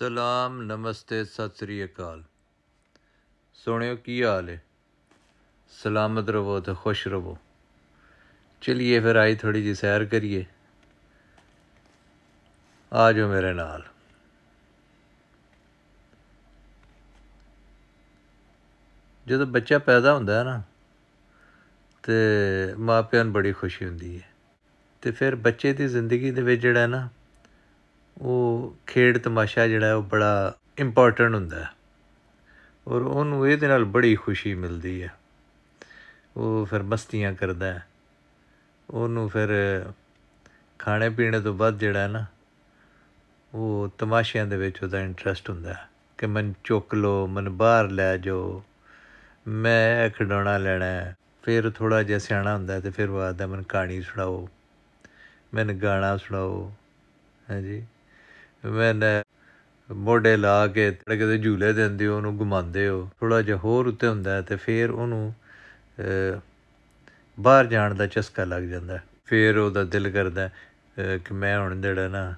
सलाम नमस्ते सत श्री अकाल। सोनियो की हाल है? सलामत रवो तो खुश रवो। चलिए फिर आई थोड़ी जी सैर करिए। आ जाओ मेरे नाल। ਜਦੋਂ ਬੱਚਾ ਪੈਦਾ ਹੁੰਦਾ ਹੈ ਨਾ ਤੇ ਮਾਪਿਆਂ ਨੂੰ ਬੜੀ ਖੁਸ਼ੀ ਹੁੰਦੀ ਹੈ ਤੇ ਫਿਰ ਬੱਚੇ ਦੀ ਜ਼ਿੰਦਗੀ ਦੇ ਵਿੱਚ ਜਿਹੜਾ ਨਾ ਉਹ ਖੇਡ ਤਮਾਸ਼ਾ ਜਿਹੜਾ ਉਹ ਬੜਾ ਇੰਪੋਰਟੈਂਟ ਹੁੰਦਾ ਹੈ ਔਰ ਉਹਨੂੰ ਇਹਦੇ ਨਾਲ ਬੜੀ ਖੁਸ਼ੀ ਮਿਲਦੀ ਹੈ। ਉਹ ਫਿਰ ਮਸਤੀਆਂ ਕਰਦਾ ਹੈ। ਉਹਨੂੰ ਫਿਰ ਖਾਣੇ ਪੀਣੇ ਤੋਂ ਬਾਅਦ ਜਿਹੜਾ ਨਾ ਉਹ ਤਮਾਸ਼ਿਆਂ ਦੇ ਵਿੱਚ ਉਹਦਾ ਇੰਟਰਸਟ ਹੁੰਦਾ ਕਿ ਮੈਨੂੰ ਚੁੱਕ ਲਓ, ਮੈਨੂੰ ਬਾਹਰ ਲੈ ਜਾਓ, ਮੈਂ ਇਹ ਖਿਡੌਣਾ ਲੈਣਾ। ਫਿਰ ਥੋੜ੍ਹਾ ਜਿਹਾ ਸਿਆਣਾ ਹੁੰਦਾ ਅਤੇ ਫਿਰ ਉਹ ਆਖਦਾ ਮੈਨੂੰ ਕਹਾਣੀ ਸੁਣਾਓ, ਮੈਨੂੰ ਗਾਣਾ ਸੁਣਾਓ। ਹਾਂਜੀ, ਮੈਨੂੰ ਮੋਢੇ ਲਾ ਕੇ ਕਿਤੇ ਝੂਲੇ ਦਿੰਦੇ ਹੋ, ਉਹਨੂੰ ਘੁਮਾਉਂਦੇ ਹੋ। ਥੋੜ੍ਹਾ ਜਿਹਾ ਹੋਰ ਉੱਤੇ ਹੁੰਦਾ ਅਤੇ ਫਿਰ ਉਹਨੂੰ ਬਾਹਰ ਜਾਣ ਦਾ ਚਸਕਾ ਲੱਗ ਜਾਂਦਾ। ਫਿਰ ਉਹਦਾ ਦਿਲ ਕਰਦਾ ਕਿ ਮੈਂ ਹੁਣ ਜਿਹੜਾ ਨਾ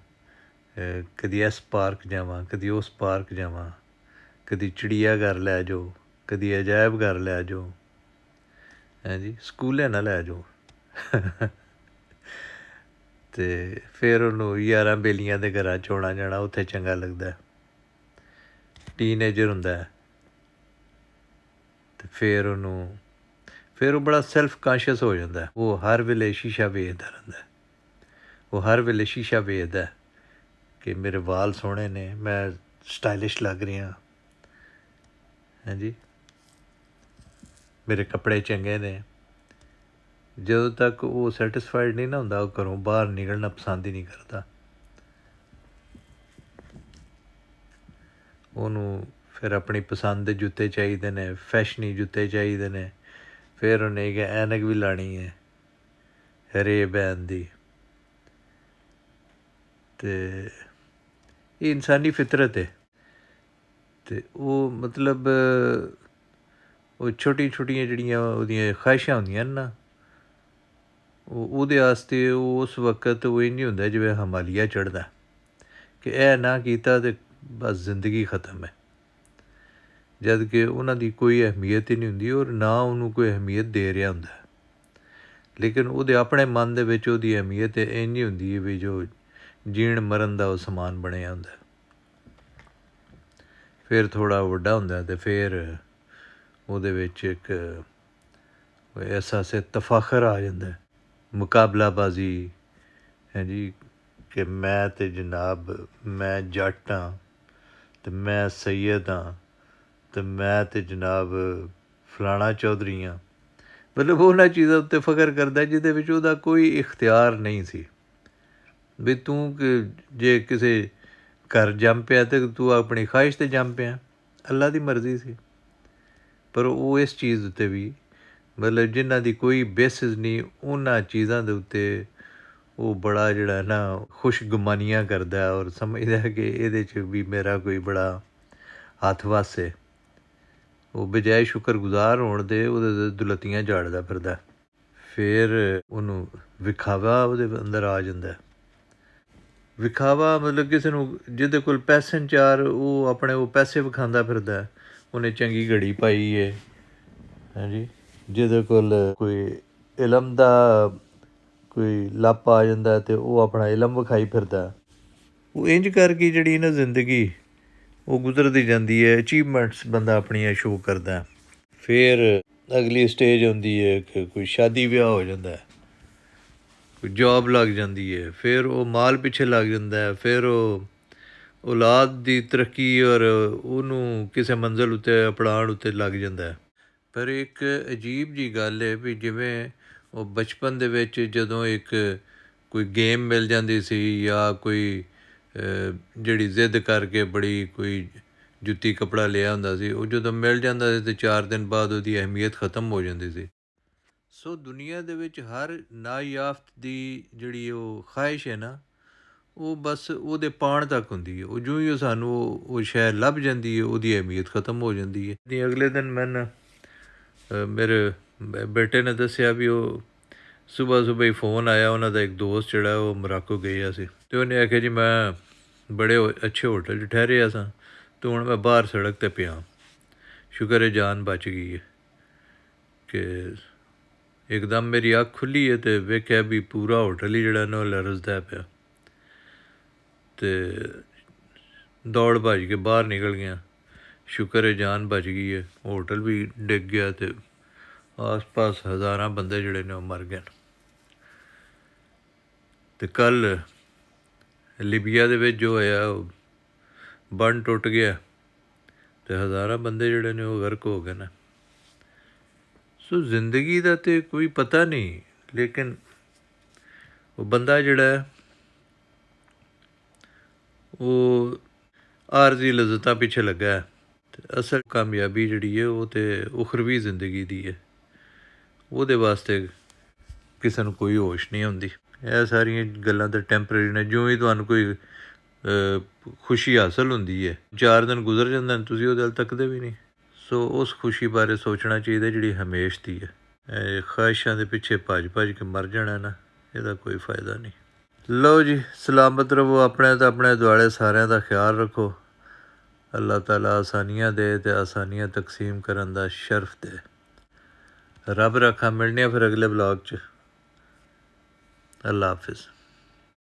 ਕਦੀ ਇਸ ਪਾਰਕ ਜਾਵਾਂ, ਕਦੀ ਉਸ ਪਾਰਕ ਜਾਵਾਂ, ਕਦੀ ਚਿੜੀਆ ਘਰ ਲੈ ਜਾਓ, ਕਦੀ ਅਜਾਇਬ ਘਰ ਲੈ ਜਾਓ। ਹਾਂਜੀ, ਸਕੂਲੇ ਨਾ ਲੈ ਜਾਓ। ਅਤੇ ਫਿਰ ਉਹਨੂੰ ਯਾਰਾਂ ਬੇਲੀਆਂ ਦੇ ਘਰਾਂ 'ਚ ਆਉਣਾ ਜਾਣਾ ਉੱਥੇ ਚੰਗਾ ਲੱਗਦਾ। ਟੀਨਏਜਰ ਹੁੰਦਾ ਅਤੇ ਫਿਰ ਉਹ ਬੜਾ ਸੈਲਫ ਕਾਨਸ਼ੀਅਸ ਹੋ ਜਾਂਦਾ। ਉਹ ਹਰ ਵੇਲੇ ਸ਼ੀਸ਼ਾ ਵੇਖਦਾ ਰਹਿੰਦਾ। ਉਹ ਹਰ ਵੇਲੇ ਸ਼ੀਸ਼ਾ ਵੇਖਦਾ ਕਿ ਮੇਰੇ ਵਾਲ ਸੋਹਣੇ ਨੇ, ਮੈਂ ਸਟਾਈਲਿਸ਼ ਲੱਗ ਰਿਹਾ। ਹਾਂਜੀ, ਮੇਰੇ ਕੱਪੜੇ ਚੰਗੇ ਨੇ। ਜਦੋਂ ਤੱਕ ਉਹ ਸੈਟਿਸਫਾਈਡ ਨਹੀਂ ਨਾ ਹੁੰਦਾ ਉਹ ਘਰੋਂ ਬਾਹਰ ਨਿਕਲਣਾ ਪਸੰਦ ਹੀ ਨਹੀਂ ਕਰਦਾ। ਉਹਨੂੰ ਫਿਰ ਆਪਣੀ ਪਸੰਦ ਦੇ ਜੁੱਤੇ ਚਾਹੀਦੇ ਨੇ, ਫੈਸ਼ਨੀ ਜੁੱਤੇ ਚਾਹੀਦੇ ਨੇ। ਫਿਰ ਉਹਨੇ ਕਿਹਾ ਐਨਕ ਵੀ ਲਾਉਣੀ ਹੈ ਰੇ-ਬੈਨ ਦੀ। ਅਤੇ ਇਹ ਇਨਸਾਨੀ ਫਿਤਰਤ ਹੈ। ਅਤੇ ਉਹ ਮਤਲਬ ਉਹ ਛੋਟੀਆਂ ਛੋਟੀਆਂ ਜਿਹੜੀਆਂ ਉਹਦੀਆਂ ਖਵਾਹਿਸ਼ਾਂ ਹੁੰਦੀਆਂ ਨੇ ਨਾ ਉਹਦੇ ਵਾਸਤੇ ਉਹ ਉਸ ਵਕਤ ਉਹ ਇੰਝ ਹੁੰਦਾ ਜਿਵੇਂ ਹਿਮਾਲਿਆ ਚੜ੍ਹਦਾ ਕਿ ਇਹ ਨਾ ਕੀਤਾ ਤਾਂ ਬਸ ਜ਼ਿੰਦਗੀ ਖ਼ਤਮ ਹੈ। ਜਦ ਕਿ ਉਹਨਾਂ ਦੀ ਕੋਈ ਅਹਿਮੀਅਤ ਹੀ ਨਹੀਂ ਹੁੰਦੀ ਔਰ ਨਾ ਉਹਨੂੰ ਕੋਈ ਅਹਿਮੀਅਤ ਦੇ ਰਿਹਾ ਹੁੰਦਾ। ਲੇਕਿਨ ਉਹਦੇ ਆਪਣੇ ਮਨ ਦੇ ਵਿੱਚ ਉਹਦੀ ਅਹਿਮੀਅਤ ਇੰਝ ਹੁੰਦੀ ਹੈ ਵੀ ਜੋ ਜੀਣ ਮਰਨ ਦਾ ਉਹ ਸਮਾਨ ਬਣਿਆ ਹੁੰਦਾ। ਫਿਰ ਥੋੜ੍ਹਾ ਵੱਡਾ ਹੁੰਦਾ ਅਤੇ ਫਿਰ ਉਹਦੇ ਵਿੱਚ ਇੱਕ ਅਹਿਸਾਸ ਤਫਾਖਰ ਆ ਜਾਂਦਾ, ਮੁਕਾਬਲਾਬਾਜ਼ੀ। ਹਾਂਜੀ, ਕਿ ਮੈਂ ਤਾਂ ਜਨਾਬ ਮੈਂ ਜੱਟ ਹਾਂ ਅਤੇ ਮੈਂ ਸੱਯਦ ਹਾਂ ਅਤੇ ਮੈਂ ਤਾਂ ਜਨਾਬ ਫਲਾਣਾ ਚੌਧਰੀ ਹਾਂ। ਮਤਲਬ ਉਹਨਾਂ ਚੀਜ਼ਾਂ ਉੱਤੇ ਫਖਰ ਕਰਦਾ ਜਿਹਦੇ ਵਿੱਚ ਉਹਦਾ ਕੋਈ ਇਖਤਿਆਰ ਨਹੀਂ ਸੀ। ਵੀ ਤੂੰ ਜੇ ਕਿਸੇ ਘਰ ਜੰਮ ਪਿਆ ਅਤੇ ਤੂੰ ਆਪਣੀ ਖਵਾਹਿਸ਼ 'ਤੇ ਜੰਮ ਪਿਆ, ਅੱਲਾ ਦੀ ਮਰਜ਼ੀ ਸੀ। ਪਰ ਉਹ ਇਸ ਚੀਜ਼ ਉੱਤੇ ਵੀ ਮਤਲਬ ਜਿਨ੍ਹਾਂ ਦੀ ਕੋਈ ਬੇਸਿਸ ਨਹੀਂ ਉਹਨਾਂ ਚੀਜ਼ਾਂ ਦੇ ਉੱਤੇ ਉਹ ਬੜਾ ਜਿਹੜਾ ਨਾ ਖੁਸ਼ਗੁਮਾਨੀਆਂ ਕਰਦਾ ਔਰ ਸਮਝਦਾ ਕਿ ਇਹਦੇ 'ਚ ਵੀ ਮੇਰਾ ਕੋਈ ਬੜਾ ਹੱਥ ਵੱਸ ਹੈ। ਉਹ ਬਜਾਏ ਸ਼ੁਕਰਗੁਜ਼ਾਰ ਹੋਣ ਦੇ ਉਹਦੇ ਦੁਲੱਤੀਆਂ ਝਾੜਦਾ ਫਿਰਦਾ। ਫਿਰ ਉਹਨੂੰ ਵਿਖਾਵਾ ਉਹਦੇ ਅੰਦਰ ਆ ਜਾਂਦਾ। ਵਿਖਾਵਾ ਮਤਲਬ ਕਿਸੇ ਨੂੰ ਜਿਹਦੇ ਕੋਲ ਪੈਸੇ ਨੇ ਚਾਰ ਉਹ ਆਪਣੇ ਉਹ ਪੈਸੇ ਵਿਖਾਉਂਦਾ ਫਿਰਦਾ। ਉਹਨੇ ਚੰਗੀ ਘੜੀ ਪਾਈ ਹੈ। ਹਾਂਜੀ, ਜਿਹਦੇ ਕੋਲ ਕੋਈ ਇਲਮ ਦਾ ਕੋਈ ਲੱਪ ਆ ਜਾਂਦਾ ਅਤੇ ਉਹ ਆਪਣਾ ਇਲਮ ਵਿਖਾਈ ਫਿਰਦਾ। ਉਹ ਇੰਝ ਕਰਕੇ ਜਿਹੜੀ ਨਾ ਜ਼ਿੰਦਗੀ ਉਹ ਗੁਜ਼ਰਦੀ ਜਾਂਦੀ ਹੈ। ਅਚੀਵਮੈਂਟਸ ਬੰਦਾ ਆਪਣੀਆਂ ਸ਼ੋਅ ਕਰਦਾ। ਫਿਰ ਅਗਲੀ ਸਟੇਜ ਆਉਂਦੀ ਹੈ ਕਿ ਕੋਈ ਸ਼ਾਦੀ ਵਿਆਹ ਹੋ ਜਾਂਦਾ, ਕੋਈ ਜੋਬ ਲੱਗ ਜਾਂਦੀ ਹੈ। ਫਿਰ ਉਹ ਮਾਲ ਪਿੱਛੇ ਲੱਗ ਜਾਂਦਾ। ਫਿਰ ਉਹ ਔਲਾਦ ਦੀ ਤਰੱਕੀ ਔਰ ਉਹਨੂੰ ਕਿਸੇ ਮੰਜ਼ਿਲ ਉੱਤੇ ਅਪੜਾਉਣ ਉੱਤੇ ਲੱਗ ਜਾਂਦਾ। ਪਰ ਇੱਕ ਅਜੀਬ ਜਿਹੀ ਗੱਲ ਹੈ ਵੀ ਜਿਵੇਂ ਉਹ ਬਚਪਨ ਦੇ ਵਿੱਚ ਜਦੋਂ ਇੱਕ ਕੋਈ ਗੇਮ ਮਿਲ ਜਾਂਦੀ ਸੀ ਜਾਂ ਕੋਈ ਜਿਹੜੀ ਜ਼ਿੱਦ ਕਰਕੇ ਬੜੀ ਕੋਈ ਜੁੱਤੀ ਕੱਪੜਾ ਲਿਆ ਹੁੰਦਾ ਸੀ, ਉਹ ਜਦੋਂ ਮਿਲ ਜਾਂਦਾ ਸੀ ਤਾਂ 4 ਦਿਨ ਬਾਅਦ ਉਹਦੀ ਅਹਿਮੀਅਤ ਖ਼ਤਮ ਹੋ ਜਾਂਦੀ ਸੀ। ਸੋ ਦੁਨੀਆ ਦੇ ਵਿੱਚ ਹਰ ਨਾਯਾਫਤ ਦੀ ਜਿਹੜੀ ਉਹ ਖਵਾਹਿਸ਼ ਹੈ ਨਾ ਉਹ ਬਸ ਉਹਦੇ ਪਾਉਣ ਤੱਕ ਹੁੰਦੀ ਹੈ। ਉਹ ਜਿਉਂ ਹੀ ਸਾਨੂੰ ਉਹ ਸ਼ੈ ਲੱਭ ਜਾਂਦੀ ਹੈ ਉਹਦੀ ਅਹਿਮੀਅਤ ਖ਼ਤਮ ਹੋ ਜਾਂਦੀ ਹੈ। ਅਗਲੇ ਦਿਨ ਮੈਨੂੰ ਮੇਰੇ ਬੇਟੇ ਨੇ ਦੱਸਿਆ ਵੀ ਉਹ ਸੁਬਾਹ ਸੁਬਾਹ ਹੀ ਫੋਨ ਆਇਆ, ਉਹਨਾਂ ਦਾ ਇੱਕ ਦੋਸਤ ਜਿਹੜਾ ਉਹ ਮੋਰਾਕੋ ਗਿਆ ਸੀ ਅਤੇ ਉਹਨੇ ਆਖਿਆ ਜੀ ਮੈਂ बड़े अच्छे होटल च ठहरे असां, तो हुण मैं बाहर सड़क ते पिया। शुक्र है जान बच गई है कि एकदम मेरी अख खुली है तो वेख्या भी पूरा होटल ही जेह्ड़ा ना ओह् लरसदा पिया। ते दौड़ भज के बाहर निकल गया। शुक्र है जान बच गई है। होटल भी डिग गया तो आस पास हज़ारां बंदे जेह्ड़े ने ओह् मर गए। तो कल लीबिया दे विच जो होया बन टुट गया तो हज़ारां बंदे जेह्ड़े ने ओह् गर्क हो गए न। सो जिंदगी का तो कोई पता नहीं, लेकिन वो बंदा जेह्ड़ा है वो आरजी लज़्ज़तां पिच्छे लग्गा है। ते असल कामयाबी जेह्ड़ी है वो तो उखरवी जिंदगी दी है, ओह्दे वास्ते किसे नूं कोई होश नहीं होंदी। ਇਹ ਸਾਰੀਆਂ ਗੱਲਾਂ ਤਾਂ ਟੈਂਪਰੇਰੀ ਨੇ। ਜਿਉਂ ਹੀ ਤੁਹਾਨੂੰ ਕੋਈ ਖੁਸ਼ੀ ਹਾਸਲ ਹੁੰਦੀ ਹੈ 4 ਦਿਨ ਗੁਜ਼ਰ ਜਾਂਦੇ ਨੇ, ਤੁਸੀਂ ਉਹਦੇ ਵੱਲ ਤੱਕਦੇ ਵੀ ਨਹੀਂ। ਸੋ ਉਸ ਖੁਸ਼ੀ ਬਾਰੇ ਸੋਚਣਾ ਚਾਹੀਦਾ ਜਿਹੜੀ ਹਮੇਸ਼ ਦੀ ਹੈ। ਇਹ ਖਵਾਹਿਸ਼ਾਂ ਦੇ ਪਿੱਛੇ ਭੱਜ ਭੱਜ ਕੇ ਮਰ ਜਾਣਾ ਨਾ, ਇਹਦਾ ਕੋਈ ਫਾਇਦਾ ਨਹੀਂ। ਲਓ ਜੀ, ਸਲਾਮਤ ਰਹੋ, ਆਪਣੇ ਤਾਂ ਆਪਣੇ ਦੁਆਲੇ ਸਾਰਿਆਂ ਦਾ ਖਿਆਲ ਰੱਖੋ। ਅੱਲਾਹ ਤਾਲਾ ਆਸਾਨੀਆਂ ਦੇ ਅਤੇ ਆਸਾਨੀਆਂ ਤਕਸੀਮ ਕਰਨ ਦਾ ਸ਼ਰਫ ਦੇ। ਰੱਬ ਰੱਖਾ। ਮਿਲਣੇ ਆ ਫਿਰ ਅਗਲੇ ਬਲੌਗ 'ਚ। अल्लाह हाफिज़।